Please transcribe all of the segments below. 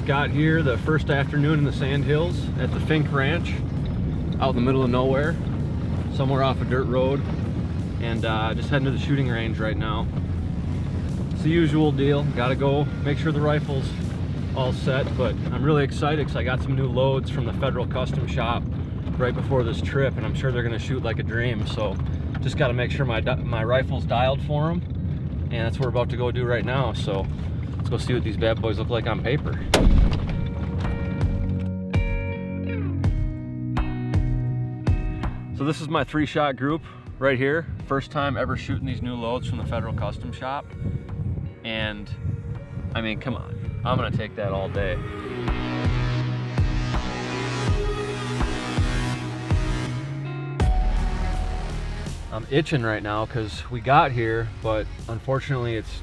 got here the first afternoon in the Sandhills at the Fink Ranch, out in the middle of nowhere, somewhere off a dirt road, and just heading to the shooting range right now. It's the usual deal, gotta go make sure the rifle's all set, but I'm really excited because I got some new loads from the Federal Custom Shop right before this trip, and I'm sure they're gonna shoot like a dream, so just gotta make sure my rifle's dialed for them, and that's what we're about to go do right now. So let's go see what these bad boys look like on paper. So this is my 3-shot group right here. First time ever shooting these new loads from the Federal Custom Shop. And I mean, come on, I'm gonna take that all day. I'm itching right now because we got here, but unfortunately it's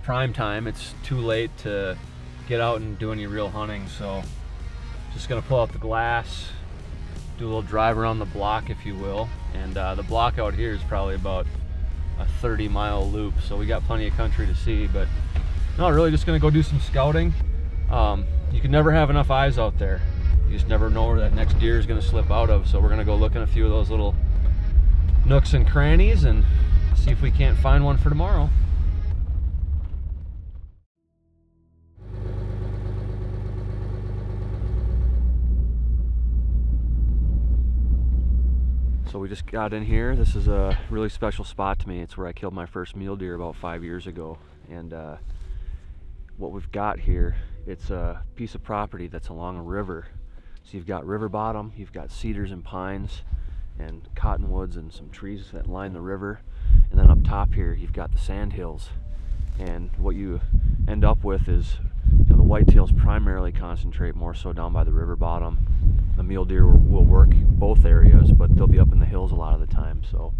prime time. It's too late to get out and do any real hunting, so just gonna pull out the glass, do a little drive around the block, if you will. And the block out here is probably about a 30-mile loop, so we got plenty of country to see. But no, really just gonna go do some scouting. You can never have enough eyes out there. You just never know where that next deer is gonna slip out of, so we're gonna go look in a few of those little nooks and crannies and see if we can't find one for tomorrow. So we just got in here. This is a really special spot to me. It's where I killed my first mule deer about 5 years ago. And what we've got here, it's a piece of property that's along a river. So you've got river bottom, you've got cedars and pines and cottonwoods and some trees that line the river. And then up top here, you've got the Sandhills. And what you end up with is, the whitetails primarily concentrate more so down by the river bottom. The mule deer will work both areas, but they'll be up in the hills a lot of the time. So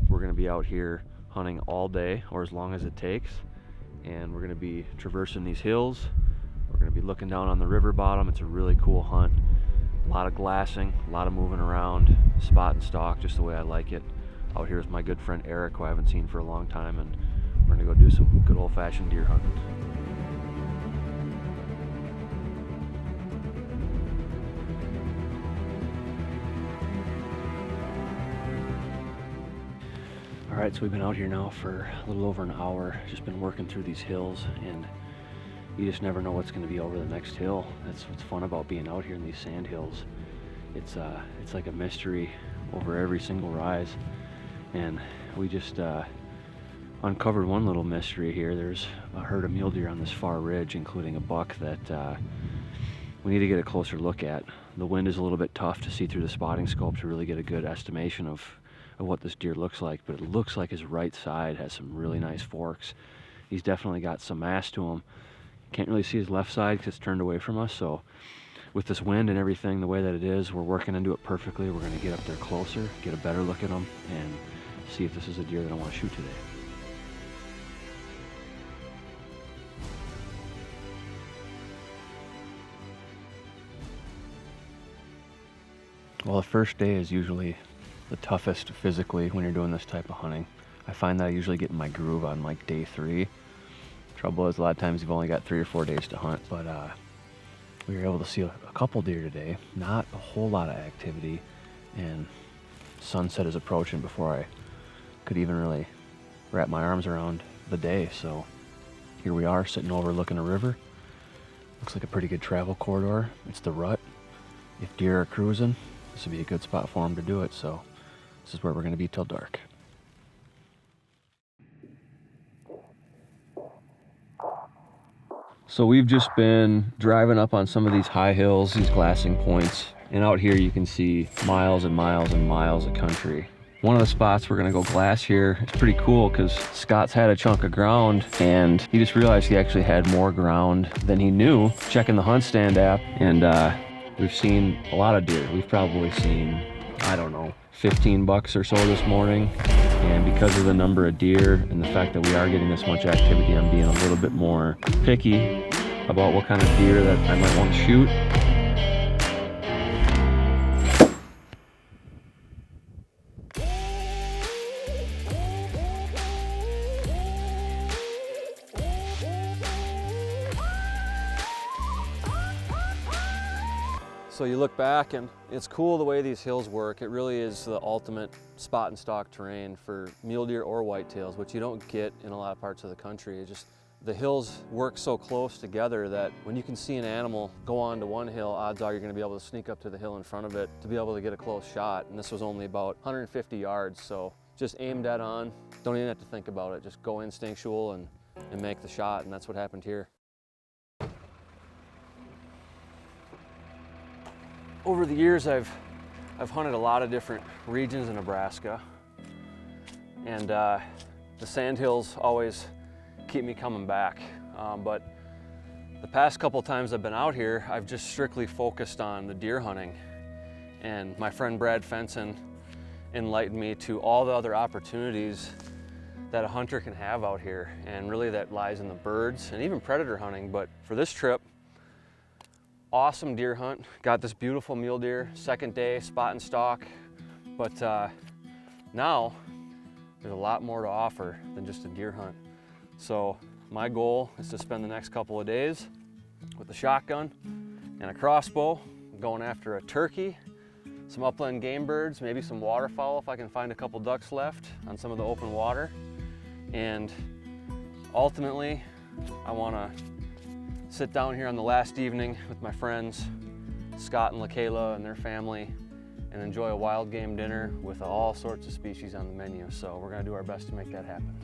we're gonna be out here hunting all day, or as long as it takes. And we're gonna be traversing these hills. We're gonna be looking down on the river bottom. It's a really cool hunt. A lot of glassing, a lot of moving around, spot and stalk, just the way I like it. Out here is my good friend Eric, who I haven't seen for a long time, and we're gonna go do some good old-fashioned deer hunting. All right, so we've been out here now for a little over an hour, just been working through these hills, and you just never know what's going to be over the next hill. That's what's fun about being out here in these sand hills. It's like a mystery over every single rise, and we just uncovered one little mystery here. There's a herd of mule deer on this far ridge, including a buck that we need to get a closer look at. The wind is a little bit tough to see through the spotting scope to really get a good estimation of what this deer looks like, but it looks like his right side has some really nice forks. He's definitely got some mass to him. Can't really see his left side because it's turned away from us, so with this wind and everything the way that it is, we're working into it perfectly. We're going to get up there closer, get a better look at him, and see if this is a deer that I want to shoot today. Well, the first day is usually the toughest physically when you're doing this type of hunting. I find that I usually get in my groove on like day 3. Trouble is, a lot of times you've only got 3 or 4 days to hunt, but we were able to see a couple deer today. Not a whole lot of activity, and sunset is approaching before I could even really wrap my arms around the day. So here we are sitting overlooking a river. Looks like a pretty good travel corridor. It's the rut. If deer are cruising, this would be a good spot for them to do it. So this is where we're going to be till dark. So we've just been driving up on some of these high hills, these glassing points, and out here you can see miles and miles and miles of country. One of the spots we're gonna go glass here is pretty cool because Scott's had a chunk of ground and he just realized he actually had more ground than he knew checking the HuntStand app, and we've seen a lot of deer. We've probably seen, I don't know, 15 bucks or so this morning. And because of the number of deer and the fact that we are getting this much activity, I'm being a little bit more picky about what kind of deer that I might want to shoot. So you look back and it's cool the way these hills work. It really is the ultimate spot and stalk terrain for mule deer or whitetails, which you don't get in a lot of parts of the country. It just, the hills work so close together that when you can see an animal go on to one hill, odds are you're going to be able to sneak up to the hill in front of it to be able to get a close shot. And this was only about 150 yards, so just aim dead on. Don't even have to think about it. Just go instinctual and make the shot, and that's what happened here. Over the years, I've hunted a lot of different regions in Nebraska, and the Sandhills always keep me coming back. But the past couple times I've been out here, I've just strictly focused on the deer hunting. And my friend Brad Fenson enlightened me to all the other opportunities that a hunter can have out here, and really that lies in the birds and even predator hunting. But for this trip, awesome deer hunt. Got this beautiful mule deer, second day, spot and stalk. But now there's a lot more to offer than just a deer hunt. So my goal is to spend the next couple of days with a shotgun and a crossbow, going after a turkey, some upland game birds, maybe some waterfowl if I can find a couple ducks left on some of the open water. And ultimately, I want to sit down here on the last evening with my friends, Scott and LaKayla and their family, and enjoy a wild game dinner with all sorts of species on the menu. So we're gonna do our best to make that happen.